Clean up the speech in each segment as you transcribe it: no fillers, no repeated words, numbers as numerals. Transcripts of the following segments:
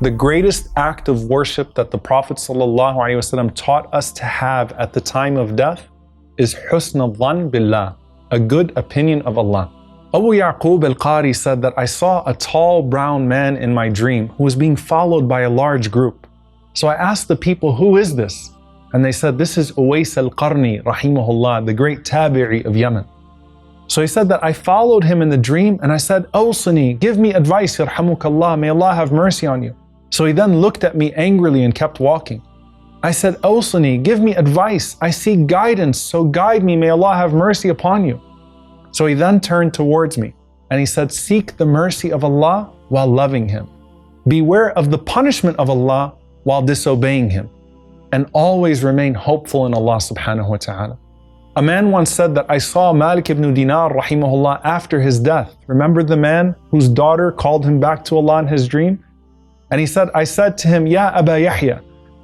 The greatest act of worship that the Prophet ﷺ taught us to have at the time of death is husn al-dhan billah, a good opinion of Allah. Abu Yaqub al-Qari said that I saw a tall brown man in my dream who was being followed by a large group. So I asked the people, who is this? And they said, this is Uwais al-Qarni, rahimahullah, the great tabi'i of Yemen. So he said that I followed him in the dream and I said, Awsini, give me advice, yarhamukallah, may Allah have mercy on you. So he then looked at me angrily and kept walking. I said, Awsini, give me advice, I seek guidance, so guide me, may Allah have mercy upon you. So he then turned towards me and he said, seek the mercy of Allah while loving Him. Beware of the punishment of Allah while disobeying Him. And always remain hopeful in Allah subhanahu wa ta'ala. A man once said that I saw Malik ibn Dinar rahimahullah after his death. Remember the man whose daughter called him back to Allah in his dream? And he said, I said to him, Ya Aba Yahya,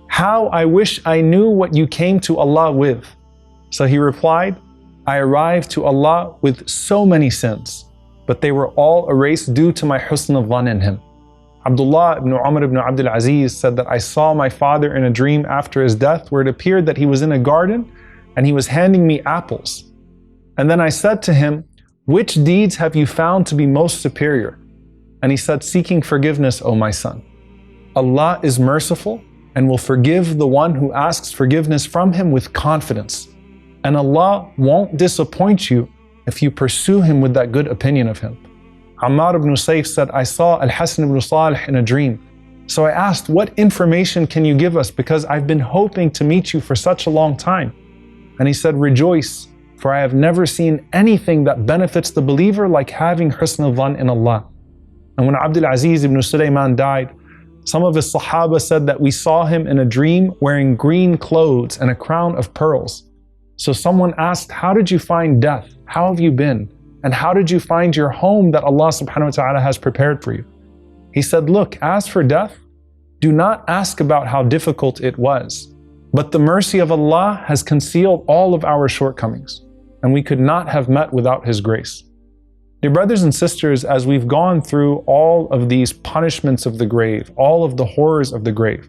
how I wish I knew what you came to Allah with. So he replied, I arrived to Allah with so many sins, but they were all erased due to my husn al-dhan in Him. Abdullah ibn Umar ibn Abdul Aziz said that I saw my father in a dream after his death where it appeared that he was in a garden and he was handing me apples. And then I said to him, which deeds have you found to be most superior? And he said, seeking forgiveness, O my son. Allah is merciful and will forgive the one who asks forgiveness from Him with confidence. And Allah won't disappoint you if you pursue Him with that good opinion of Him. Ammar ibn Sayf said, I saw Al-Hasan ibn Salih in a dream. So I asked, what information can you give us? Because I've been hoping to meet you for such a long time. And he said, rejoice, for I have never seen anything that benefits the believer like having husn al-dhan in Allah. And when Abdul Aziz ibn Suleiman died, some of his Sahaba said that we saw him in a dream wearing green clothes and a crown of pearls. So someone asked, how did you find death? How have you been? And how did you find your home that Allah subhanahu wa ta'ala has prepared for you? He said, look, as for death, do not ask about how difficult it was. But the mercy of Allah has concealed all of our shortcomings, and we could not have met without His grace. Dear brothers and sisters, as we've gone through all of these punishments of the grave, all of the horrors of the grave,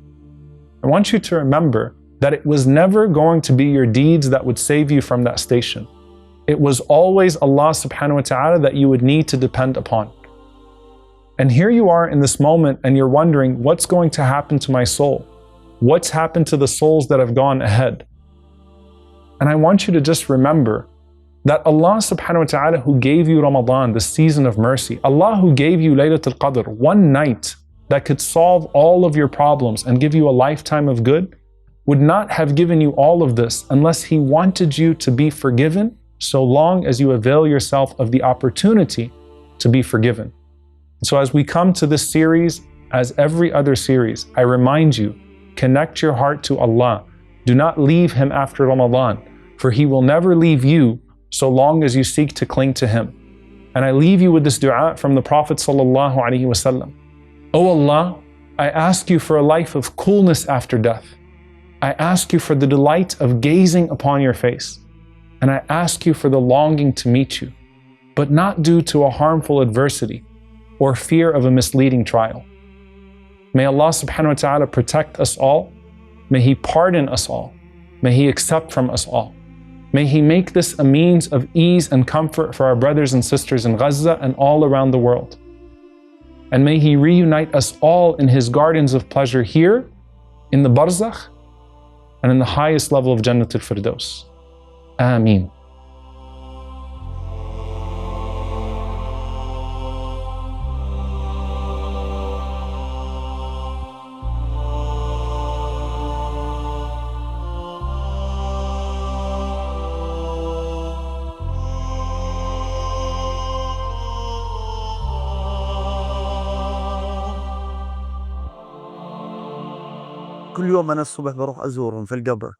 I want you to remember that it was never going to be your deeds that would save you from that station. It was always Allah subhanahu wa ta'ala that you would need to depend upon. And here you are in this moment and you're wondering, what's going to happen to my soul? What's happened to the souls that have gone ahead? And I want you to just remember that Allah subhanahu wa ta'ala who gave you Ramadan, the season of mercy, Allah who gave you Laylatul Qadr, one night that could solve all of your problems and give you a lifetime of good, would not have given you all of this unless He wanted you to be forgiven, so long as you avail yourself of the opportunity to be forgiven. So as we come to this series, as every other series, I remind you, connect your heart to Allah. Do not leave Him after Ramadan, for He will never leave you so long as you seek to cling to Him. And I leave you with this dua from the Prophet sallallahu alaihi wasallam. O Allah, I ask you for a life of coolness after death. I ask you for the delight of gazing upon your face. And I ask you for the longing to meet you, but not due to a harmful adversity or fear of a misleading trial. May Allah subhanahu wa ta'ala protect us all. May He pardon us all. May He accept from us all. May He make this a means of ease and comfort for our brothers and sisters in Gaza and all around the world. And may He reunite us all in His gardens of pleasure here, in the Barzakh, and in the highest level of Jannatul Firdaus. Ameen. كل يوم أنا الصبح بروح أزورهم في القبر،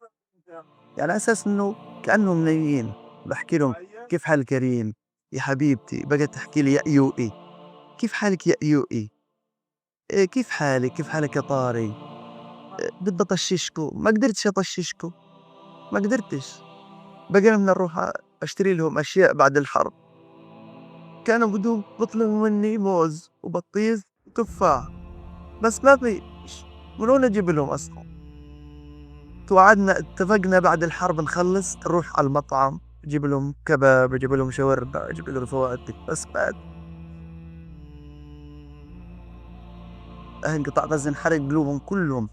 يعني أساس إنه كأنهم نايمين، بحكي لهم كيف حال كريم يا حبيبتي، بقى تحكي لي يا أيوئي، كيف حالك يا أيوئي، كيف حالك، كيف حالك يا طاري، بدي أطششكو، ما قدرتش أطششكو، ما قدرتش، بقى بدنا نروح أشتري لهم أشياء بعد الحرب، كانوا بدهم بطلبوا مني موز وبطيخ وتفاح، بس ما فيش، من وين أجيب لهم أصلا؟ توعدنا اتفقنا بعد الحرب نخلص نروح على المطعم، أجيب لهم كباب، أجيب لهم شاورما، أجيب لهم فواتح، بس بعد أهل قطاع غزة انحرق قلوبهم كلهم.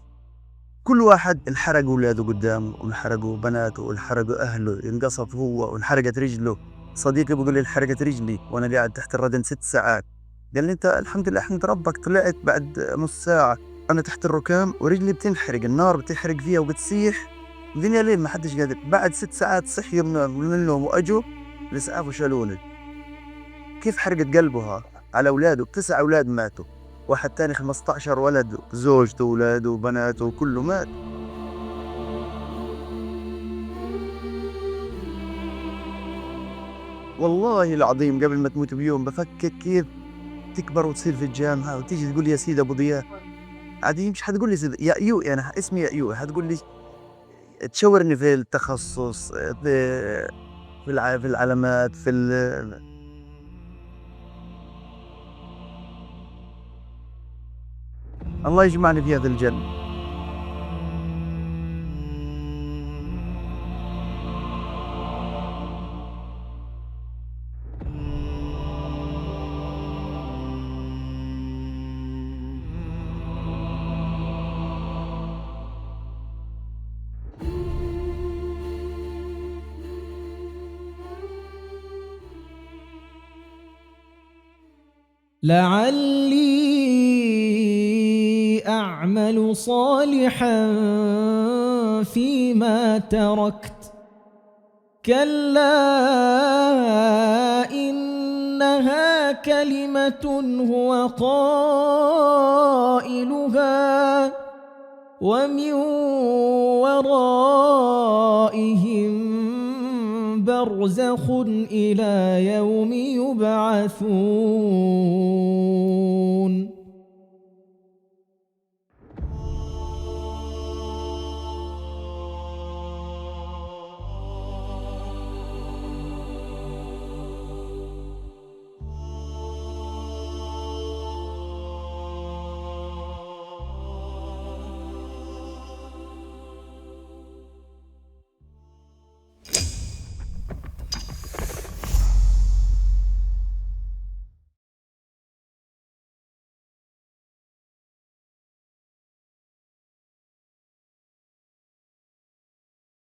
كل واحد انحرق اولاده قدامه، وانحرقوا بناته، وانحرقوا اهله، انقصف هو، وانحرقت رجله. صديقي بيقول لي انحرقت رجلي وانا قاعد تحت الردم 6 ساعات. قال لي انت الحمد لله احمد ربك طلعت بعد نص ساعه. انا تحت الركام ورجلي بتنحرق، النار بتحرق فيها وبتسيح. الدنيا ليل ما حدش قادر. بعد 6 ساعات صحيوا من النوم واجوا الاسعاف وشالوني. كيف حرقت قلبها على اولاده؟ 9 اولاد ماتوا، واحد تاني 15 ولد، زوجته واولاده وبناته كله مات. والله العظيم قبل ما تموت بيوم بفكر كيف تكبر وتصير في الجامعة وتيجي تقول لي يا سيدي أبو ضياء. عادي مش حتقول لي سيدي يا أيوي، أنا اسمي يا أيوي، حتقول لي تشاورني في التخصص، في العلامات، الله يجمعني في هذا الجنة. لعلي أعمل صالحا فيما تركت، كلا إنها كلمة هو قائلها ومن ورائهم برزخ إلى يوم يبعثون.